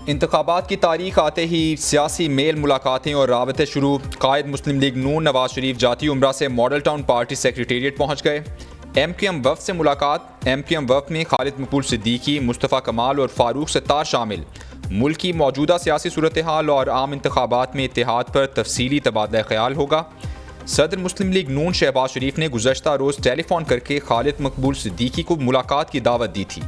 इंतखाबात की तारीख आते ही सियासी मेल मुलाकातें और राबते शुरू। कायद मुस्लिम लीग नून नवाज शरीफ जाती उम्रा से मॉडल टाउन पार्टी सेक्रेटेरिएट पहुँच गए। MQM वफ़द से मुलाकात। MQM वफ़द में खालिद मकबूल सिद्दीकी, मुस्तफ़ा कमाल और फारूक सत्तार शामिल। मुल्क की मौजूदा सियासी सूरत हाल और आम इंतखाबात में इत्तेहाद पर तफसीली तबादला ख्याल होगा। सदर मुस्लिम लीग नून शहबाज शरीफ ने गुज़श्ता रोज़ टेलीफोन करके खालिद मकबूल सिद्दीकी को मुलाकात की दावत दी थी।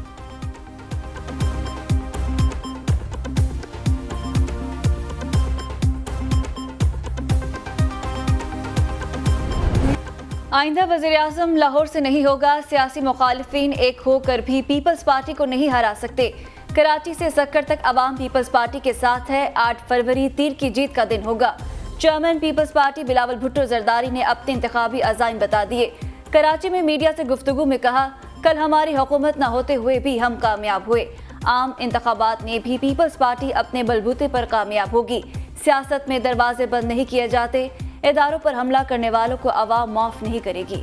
आइंदा वज़ीर-ए-आज़म लाहौर से नहीं होगा। सियासी मुखालिफिन एक होकर भी पीपल्स पार्टी को नहीं हरा सकते। कराची से सक्कर तक अवाम पीपल्स पार्टी के साथ है। 8 फरवरी तीर की जीत का दिन होगा। Chairman Peoples Party Bilawal Bhutto Zardari ने अपने इंतखाबी अज़ाइम बता दिए। कराची में मीडिया से गुफ्तगू में कहा, कल हमारी हुकूमत न होते हुए भी हम कामयाब हुए। आम इंतखाबात में भी पीपल्स पार्टी अपने बलबूते पर कामयाब होगी। सियासत में दरवाजे बंद नहीं किए जाते। इदारों पर हमला करने वालों को अवाम माफ नहीं करेगी।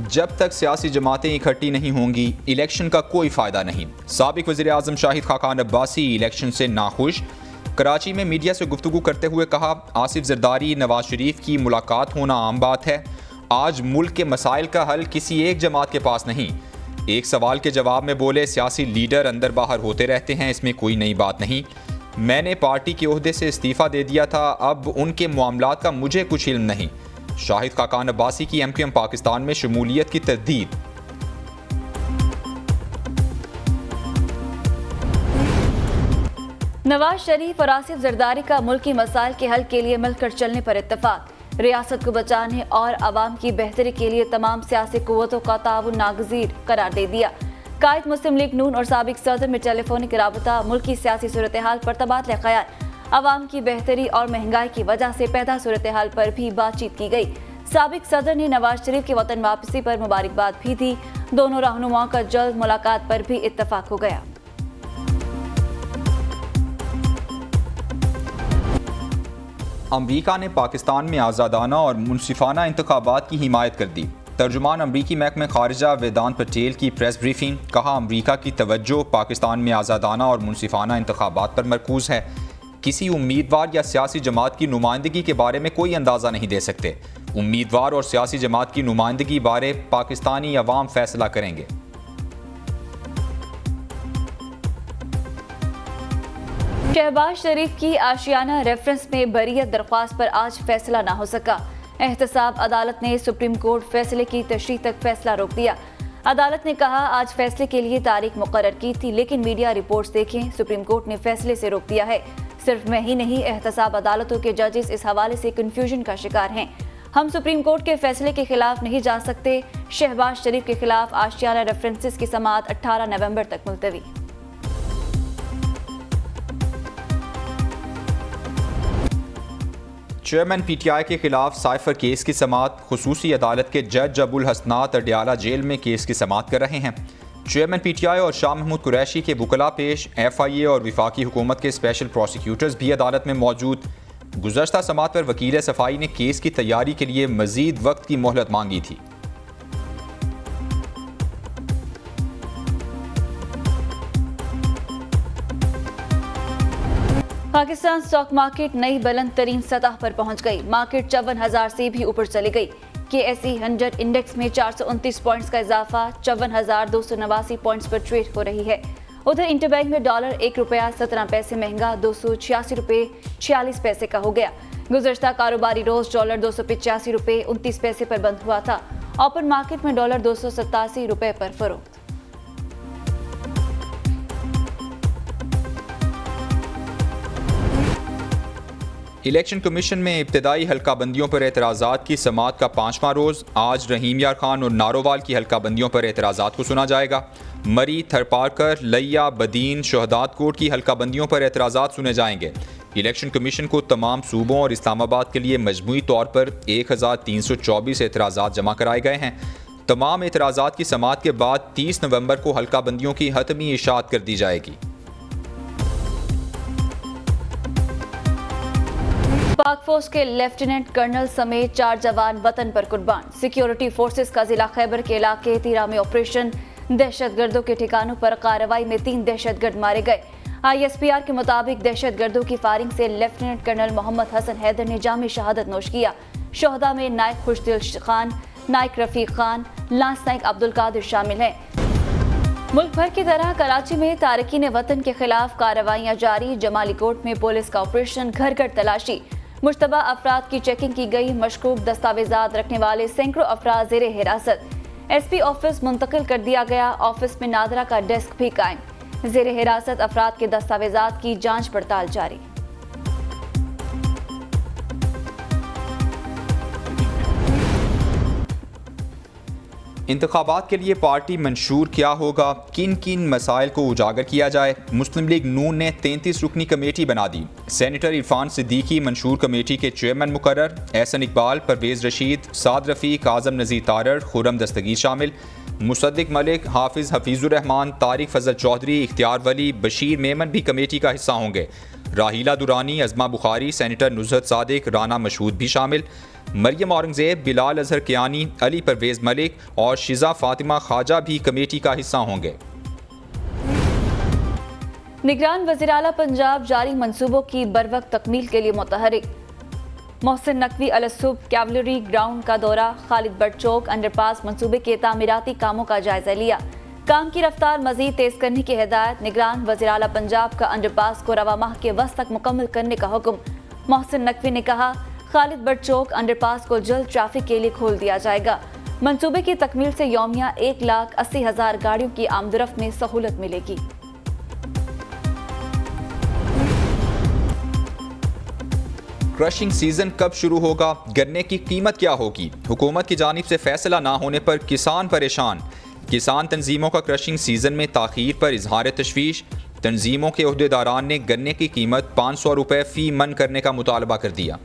जब तक सियासी जमातें इकट्ठी नहीं होंगी, इलेक्शन का कोई फ़ायदा नहीं। साबिक वज़ीर-ए-आज़म शाहिद खाकान अब्बासी इलेक्शन से नाखुश। कराची में मीडिया से गुफ्तगू करते हुए कहा, आसिफ जरदारी नवाज शरीफ की मुलाकात होना आम बात है। आज मुल्क के मसाइल का हल किसी एक जमात के पास नहीं। एक सवाल के जवाब में बोले, सियासी लीडर अंदर बाहर होते रहते हैं, इसमें कोई नई बात नहीं। मैंने पार्टी के ओहदे से इस्तीफ़ा दे दिया था, अब उनके मामलात का मुझे कुछ इल्म नहीं। शाहिद खाकान अब्बासी की MQM पाकिस्तान में शमूलियत की तजदीद। नवाज शरीफ और आसिफ जरदारी का मुल्की मसाइल के हल के लिए मिलकर चलने पर इत्तफाक। रियासत को बचाने और आवाम की बेहतरी के लिए तमाम सियासी कुव्वतों का ताउन नागजीर करार दे दिया। कायद मुस्लिम लीग नून और साबिक सदर में टेलीफोनिक राबता, मुल्की सियासी सूरत हाल पर तबादला ख्याल, आवाम की बेहतरी और महंगाई की वजह से पैदा सूरत हाल पर भी बातचीत की गई। साबिक सदर ने नवाज शरीफ की वतन वापसी पर मुबारकबाद भी दी। दोनों रहनुमाओं का जल्द मुलाकात पर भी इत्तफाक हो गया। अमरीका ने पाकिस्तान में आज़ादाना और मुनसिफाना इंतखाबात की हिमायत कर दी। तर्जुमान अमरीकी महकमे खारिजा वेदांत पटेल की प्रेस ब्रीफिंग। कहा, अमरीका की तवज्जो पाकिस्तान में आज़ादाना और मुनसिफाना इंतखाबात पर मरकूज है। किसी उम्मीदवार या सियासी जमात की नुमाइंदगी के बारे में कोई अंदाज़ा नहीं दे सकते। उम्मीदवार और सियासी जमात की नुमाइंदगी बारे पाकिस्तानी अवाम फैसला करेंगे। शहबाज शरीफ की आशियाना रेफरेंस में बरीयत दरख्वास्त पर आज फैसला न हो सका। एहतसाब अदालत ने सुप्रीम कोर्ट फैसले की तशरीह तक फैसला रोक दिया। अदालत ने कहा, आज फैसले के लिए तारीख मुकर्रर की थी, लेकिन मीडिया रिपोर्ट्स देखें, सुप्रीम कोर्ट ने फैसले से रोक दिया है। सिर्फ मैं ही नहीं, एहतसाब अदालतों के जजेस इस हवाले से कन्फ्यूजन का शिकार हैं। हम सुप्रीम कोर्ट के फैसले के खिलाफ नहीं जा सकते। शहबाज शरीफ के खिलाफ आशियाना रेफरेंसेस की समाअत 18 नवंबर तक मुलतवी। चेयरमैन PTI के खिलाफ साइफर केस की समाअत। खुसूसी अदालत के जज अबुल हसनात अडियाला जेल में केस की समाअत कर रहे हैं। चेयरमैन PTI और शाह महमूद कुरैशी के वुकला पेश। FIA और विफाकी हुकूमत के स्पेशल प्रोसिक्यूटर्स भी अदालत में मौजूद। गुज़श्ता समाअत पर वकील सफाई ने केस की तैयारी के लिए मजीद वक्त की मोहलत मांगी थी। पाकिस्तान स्टॉक मार्केट नई बुलंद तरीन सतह पर पहुंच गई। मार्केट 54,000 से भी ऊपर चली गई। KSE 100 इंडेक्स में 429 पॉइंट्स का इजाफा 54,289 पॉइंट्स पर ट्रेड हो रही है। उधर इंटरबैंक में डॉलर 1 रुपया 17 पैसे महंगा 286 रुपये 46 पैसे का हो गया। गुज़श्ता कारोबारी रोज डॉलर 285 रुपये 29 पैसे पर बंद हुआ था। ओपन मार्केट में डॉलर 287 रुपये पर फरोख्त। इलेक्शन कमीशन में इब्तदाई हल्का बंदियों पर एतराज़ात की समाअत का 5वां रोज़। आज रहीम यार खान और नारोवाल की हल्का बंदियों पर एतराज़ात को सुना जाएगा। मरी, थरपारकर, लैया, बदीन, शहदात कोट की हल्का बंदियों पर एतराज़ात सुने जाएंगे। इलेक्शन कमीशन को तमाम सूबों और इस्लामाबाद के लिए मजमूई तौर पर 1324 एतराज़ात जमा कराए गए हैं। तमाम एतराज़ात की समाअत के बाद 30 नवंबर को हल्का बंदियों की हतमी इशाअत कर दी जाएगी। पाक फौज के लेफ्टिनेंट कर्नल समेत 4 जवान वतन पर कुर्बान। सिक्योरिटी फोर्सेस का जिला खैबर के इलाके तीरा में ऑपरेशन, दहशतगर्दों के ठिकानों पर कार्रवाई में 3 दहशतगर्द मारे गए। ISPR के मुताबिक दहशतगर्दों की फायरिंग से लेफ्टिनेंट कर्नल मोहम्मद हसन हैदर ने जामी शहादत नोश किया। शोहदा में नायक खुशदिल खान, नायक रफीक खान, लांस नायक अब्दुल कादिर शामिल हैं। मुल्क भर की तरह कराची में तारकीन वतन के खिलाफ कार्रवाइयां जारी। जमाली कोट में पुलिस का ऑपरेशन घर घर तलाशी, मुश्तबा अफराद की चेकिंग की गई। मशकूक दस्तावेजात रखने वाले सैकड़ों अफराद ज़ेरे हिरासत। SP ऑफिस मुंतकिल कर दिया गया। ऑफिस में नादरा का डेस्क भी कायम। ज़ेरे हिरासत अफराद के दस्तावेजात की जांच पड़ताल जारी। इंतखाबात के लिए पार्टी मंशूर क्या होगा, किन किन मसाइल को उजागर किया जाए। मुस्लिम लीग नून ने 33 रुकनी कमेटी बना दी। सेनेटर इरफान सिद्दीकी मंशूर कमेटी के चेयरमैन मुकर्रर। एहसन इकबाल, परवेज रशीद, साद रफ़ीक, आज़म नज़ीर तारड़, खुर्रम दस्तगीर शामिल। मुसद्दिक मलिक, हाफिज़ हफीज़ुर रहमान, तारिक फजल चौधरी, इख्तियार वली, बशीर मेमन भी कमेटी का हिस्सा होंगे। राहीला दुरानी, अज़मा बुखारी, सेनेटर नुज़रत सादिक, राना मशहूद भी शामिल। मरियम औरंगज़ेब, बिलाल अजहर कियानी, अली परवेज़ मलिक और शिजा फातिमा ख्वाजा भी कमेटी का हिस्सा होंगे। निगरान वज़ीर-ए-आला पंजाब जारी मंसूबों की बरवक्त तकमील के लिए मुतहरिक। मोहसिन नकवी अलसुब कैवलरी ग्राउंड का दौरा, खालिद बट चौक अंडरपास मंसूबे के तामीराती कामों का जायजा लिया। काम की रफ्तार मजीद तेज करने की हिदायत। निगरान वज़ीर-ए-आला पंजाब का अंडरपास को रवा माह के वस्त तक मुकम्मल करने का हुक्म। मोहसिन नकवी ने कहा, खालिद बट चौक अंडरपास को जल्द ट्रैफिक के लिए खोल दिया जाएगा। मंसूबे की तकमील से यौमिया 1,80,000 गाड़ियों की आमदरफ्त में सहूलत मिलेगी। क्रशिंग सीजन कब शुरू होगा, गन्ने की कीमत क्या होगी। हुकूमत की जानिब से फैसला ना होने पर किसान परेशान। किसान तंजीमों का क्रशिंग सीजन में ताखीर पर इजहार तशवीश। तंजीमों के ओहदेदारान ने गन्ने की कीमत 500 रुपये फी मन करने का मुतालबा कर दिया।